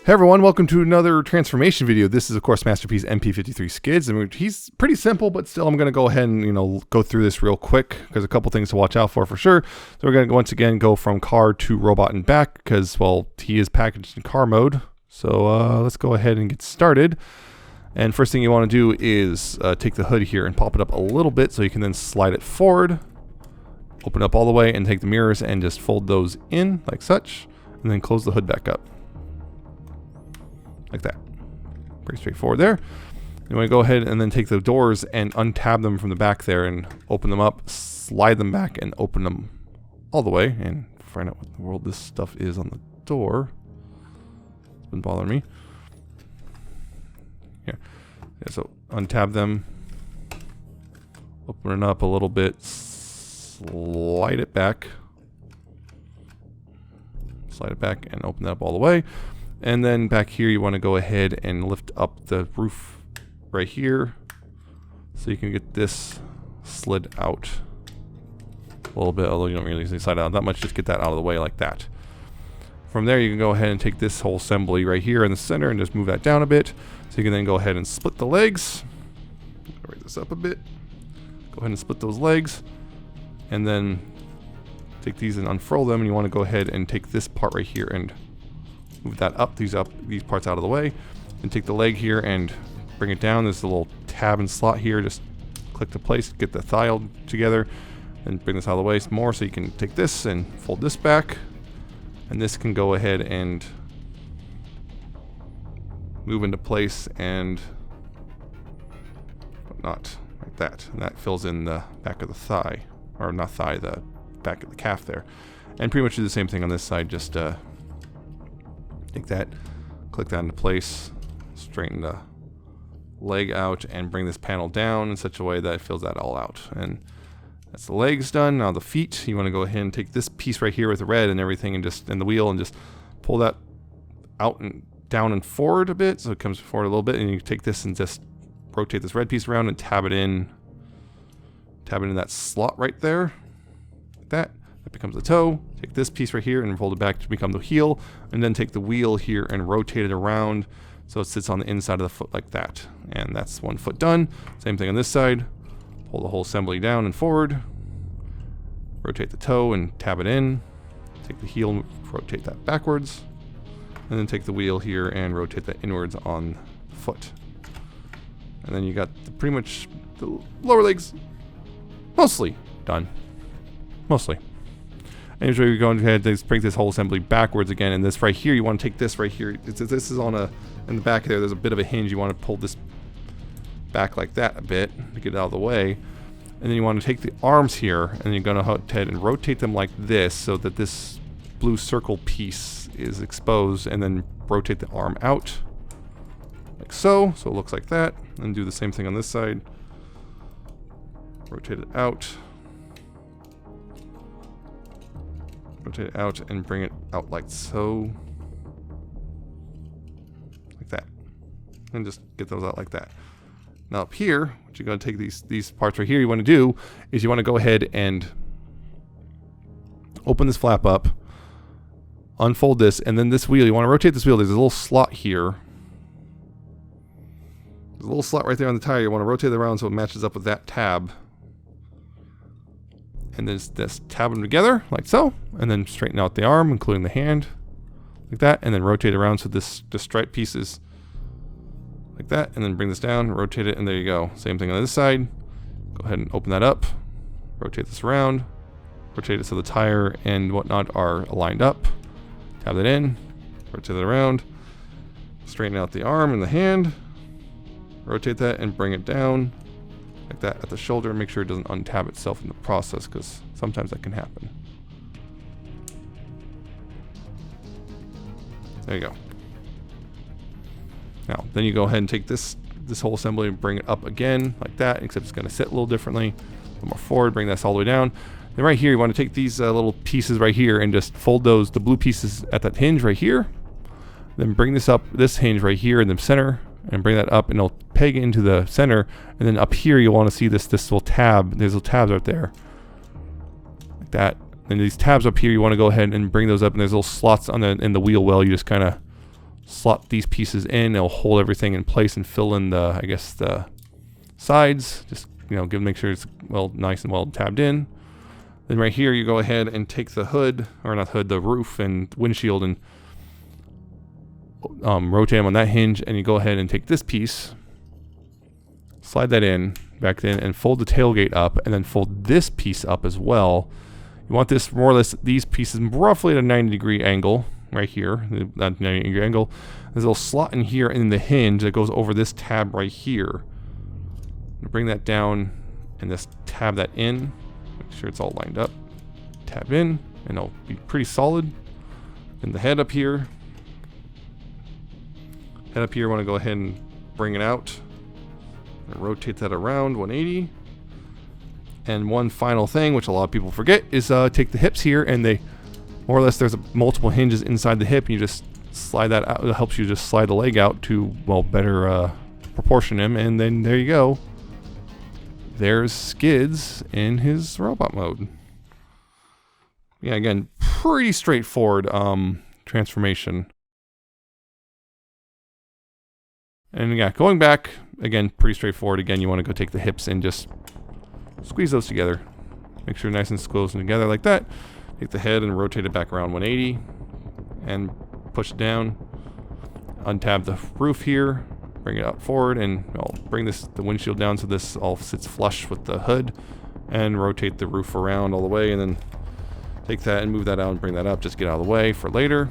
Hey everyone, welcome to another transformation video. This is of course Masterpiece MP-53 Skids. I mean, he's pretty simple, but still I'm going to go ahead and go through this real quick because a couple things to watch out for sure. So we're going to once again go from car to robot and back because, well, he is packaged in car mode. So let's go ahead and get started. And first thing you want to do is take the hood here and pop it up a little bit so you can then slide it forward, open it up all the way, and take the mirrors and just fold those in like such, and then close the hood back up. Like that. Pretty straightforward there. You want to go ahead and then take the doors and untab them from the back there and open them up, slide them back and open them all the way and find out what in the world this stuff is on the door. It's been bothering me. Here. Yeah, so untab them, open it up a little bit, slide it back and open that up all the way. And then back here you want to go ahead and lift up the roof right here so you can get this slid out a little bit, although you don't really slide out that much, just get that out of the way like that. From there you can go ahead and take this whole assembly right here in the center and just move that down a bit. So you can then go ahead and split the legs. Raise this up a bit. Go ahead and split those legs. And then take these and unfurl them, and you want to go ahead and take this part right here and move that up, these parts out of the way, and take the leg here and bring it down. There's a little tab and slot here. Just click to place, get the thigh together, and bring this out of the way some more. So you can take this and fold this back, and this can go ahead and move into place and whatnot, like that. And that fills in the back of the thigh, or not thigh, the back of the calf there. And pretty much do the same thing on this side. Just take that, click that into place, straighten the leg out, and bring this panel down in such a way that it fills that all out. And that's the legs done. Now the feet, you want to go ahead and take this piece right here with the red and everything, and the wheel, and just pull that out and down and forward a bit, so it comes forward a little bit, and you take this and just rotate this red piece around and tab it in that slot right there, like that. That becomes the toe. Take this piece right here and fold it back to become the heel, and then take the wheel here and rotate it around so it sits on the inside of the foot like that. And that's one foot done. Same thing on this side. Pull the whole assembly down and forward. Rotate the toe and tab it in. Take the heel, rotate that backwards. And then take the wheel here and rotate that inwards on the foot. And then you got pretty much the lower legs mostly done. Mostly. And usually we go ahead and bring this whole assembly backwards again, and this right here, you want to take this right here. This is in the back there, there's a bit of a hinge. You want to pull this back like that a bit to get it out of the way. And then you want to take the arms here, and you're going to go ahead and rotate them like this so that this blue circle piece is exposed, and then rotate the arm out like so. So it looks like that. And do the same thing on this side. Rotate it out. Rotate it out and bring it out like so. Like that. And just get those out like that. Now up here, what you're going to take these parts right here, you want to do is you want to go ahead and open this flap up, unfold this, and then this wheel, you want to rotate this wheel. There's a little slot here. There's a little slot right there on the tire. You want to rotate it around so it matches up with that tab. And then just tab them together like so, and then straighten out the arm, including the hand, like that, and then rotate around so this stripe piece is like that, and then bring this down, rotate it, and there you go. Same thing on this side. Go ahead and open that up, rotate this around, rotate it so the tire and whatnot are lined up. Tab it in, rotate it around, straighten out the arm and the hand, rotate that and bring it down like that at the shoulder. Make sure it doesn't untab itself in the process, because sometimes that can happen. There you go. Now, then you go ahead and take this whole assembly and bring it up again like that, except it's going to sit a little differently. A little more forward, bring this all the way down. Then right here, you want to take these little pieces right here and just fold the blue pieces at that hinge right here. Then bring this up, this hinge right here in the center, and bring that up, and it'll peg into the center. And then up here you'll want to see this little tab. There's little tabs right there like that. And these tabs up here, you want to go ahead and bring those up, and there's little slots on in the wheel well. You just kind of slot these pieces in. It'll hold everything in place and fill in the, I guess, the sides. Just, you know, make sure it's nice and well tabbed in. Then right here, you go ahead and take the hood, or not hood, the roof and windshield, and rotate them on that hinge, and you go ahead and take this piece, slide that in, back in, and fold the tailgate up, and then fold this piece up as well. You want this more or less, these pieces roughly at a 90-degree angle, right here, that 90-degree angle. There's a little slot in here in the hinge that goes over this tab right here. Bring that down, and just tab that in. Make sure it's all lined up. Tab in, and it'll be pretty solid. And the head up here. Head up here, want to go ahead and bring it out. And rotate that around 180. And one final thing, which a lot of people forget, is take the hips here, and they, more or less, there's multiple hinges inside the hip, and you just slide that out. It helps you just slide the leg out to, well, better proportion him, and then there you go. There's Skids in his robot mode. Yeah, again, pretty straightforward transformation. And yeah, going back, again, pretty straightforward. Again, you want to go take the hips and just squeeze those together. Make sure nice and close together like that. Take the head and rotate it back around 180 and push it down. Untab the roof here. Bring it out forward, and I'll bring the windshield down so this all sits flush with the hood, and rotate the roof around all the way, and then take that and move that out and bring that up. Just get out of the way for later.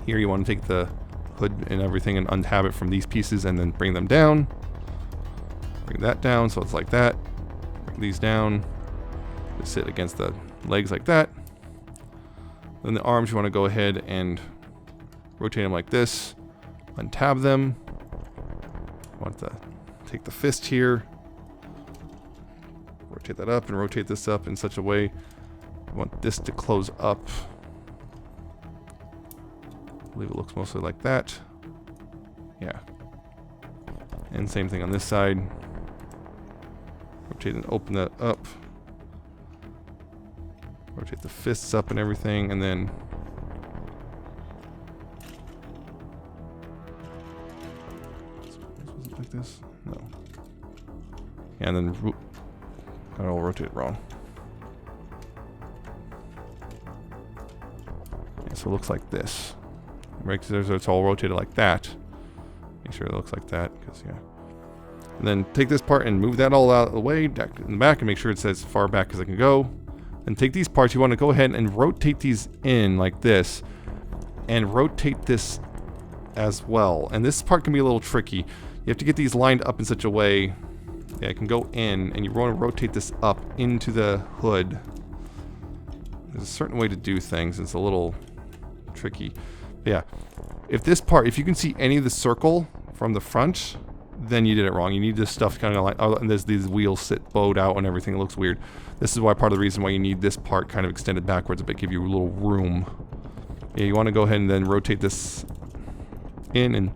Here you want to take the hood and everything and untab it from these pieces and then bring them down. Bring that down so it's like that. Bring these down. They sit against the legs like that. Then the arms, you want to go ahead and rotate them like this. Untab them. Want to take the fist here. Rotate that up and rotate this up in such a way. You want this to close up. I believe it looks mostly like that. Yeah. And same thing on this side. Rotate and open that up. Rotate the fists up and everything, and then like this? No. Yeah, and then I'll rotate it wrong. Yeah, so it looks like this. Right, so it's all rotated like that. Make sure it looks like that, because yeah. And then take this part and move that all out of the way, back in the back, and make sure it's as far back as I can go. And take these parts, you want to go ahead and rotate these in like this, and rotate this as well. And this part can be a little tricky. You have to get these lined up in such a way that it can go in, and you want to rotate this up into the hood. There's a certain way to do things. It's a little tricky. But yeah, if you can see any of the circle from the front, then you did it wrong. You need this stuff kind of like, and these wheels sit bowed out and everything. It looks weird. This is why part of the reason why you need this part kind of extended backwards a bit, give you a little room. Yeah, you want to go ahead and then rotate this in and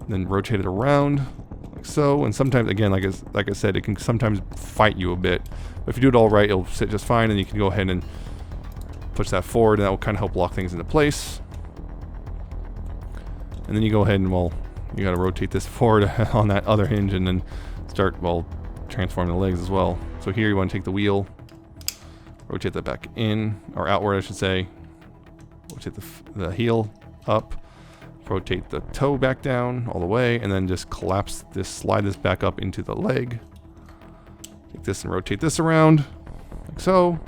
then rotate it around like so. And sometimes, again, like I said, it can sometimes fight you a bit. But if you do it all right, it'll sit just fine, and you can go ahead and push that forward, and that will kind of help lock things into place. And then you go ahead and, well, you got to rotate this forward on that other hinge, and then start, well, transforming the legs as well. So here you want to take the wheel, rotate that back in, or outward I should say, rotate the heel up, rotate the toe back down all the way, and then just collapse this, slide this back up into the leg. Take this and rotate this around, like so.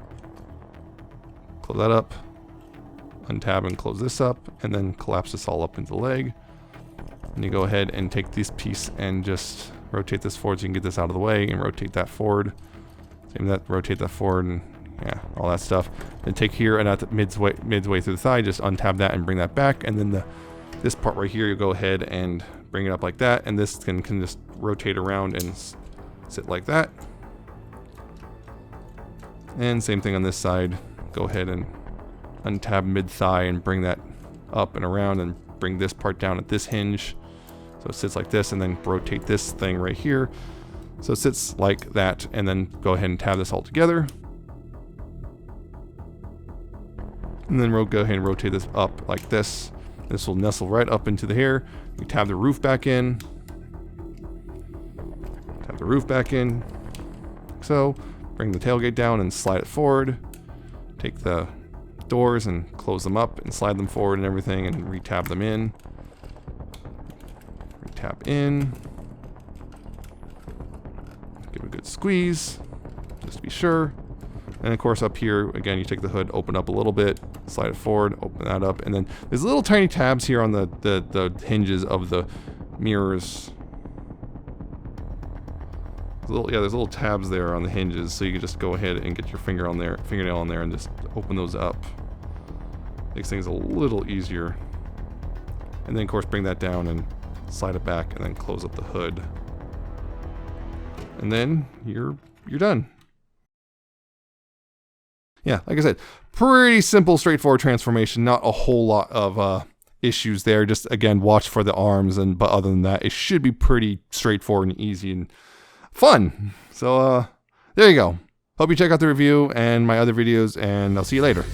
Close that up, untab and close this up, and then collapse this all up into the leg. And you go ahead and take this piece and just rotate this forward so you can get this out of the way, and rotate that forward. Same that, rotate that forward, and yeah, all that stuff. And take here and at the midway through the thigh, just untab that and bring that back, and then this part right here, you go ahead and bring it up like that, and this can just rotate around and sit like that. And same thing on this side. Go ahead and untab mid-thigh and bring that up and around, and bring this part down at this hinge. So it sits like this, and then rotate this thing right here. So it sits like that, and then go ahead and tab this all together. And then go ahead and rotate this up like this. This will nestle right up into the hair. You tab the roof back in. Tab the roof back in. So, bring the tailgate down and slide it forward. Take the doors and close them up and slide them forward and everything and retab them in. Retab in. Give it a good squeeze, just to be sure. And of course up here, again, you take the hood, open up a little bit, slide it forward, open that up, and then there's little tiny tabs here on the hinges of the mirrors. There's little tabs there on the hinges, so you can just go ahead and get your fingernail on there and just open those up. Makes things a little easier. And then of course bring that down and slide it back and then close up the hood. And then you're done. Yeah, like I said, pretty simple, straightforward transformation. Not a whole lot of issues there. Just again, watch for the arms, but other than that, it should be pretty straightforward and easy and fun. So there you go. Hope you check out the review and my other videos, and I'll see you later.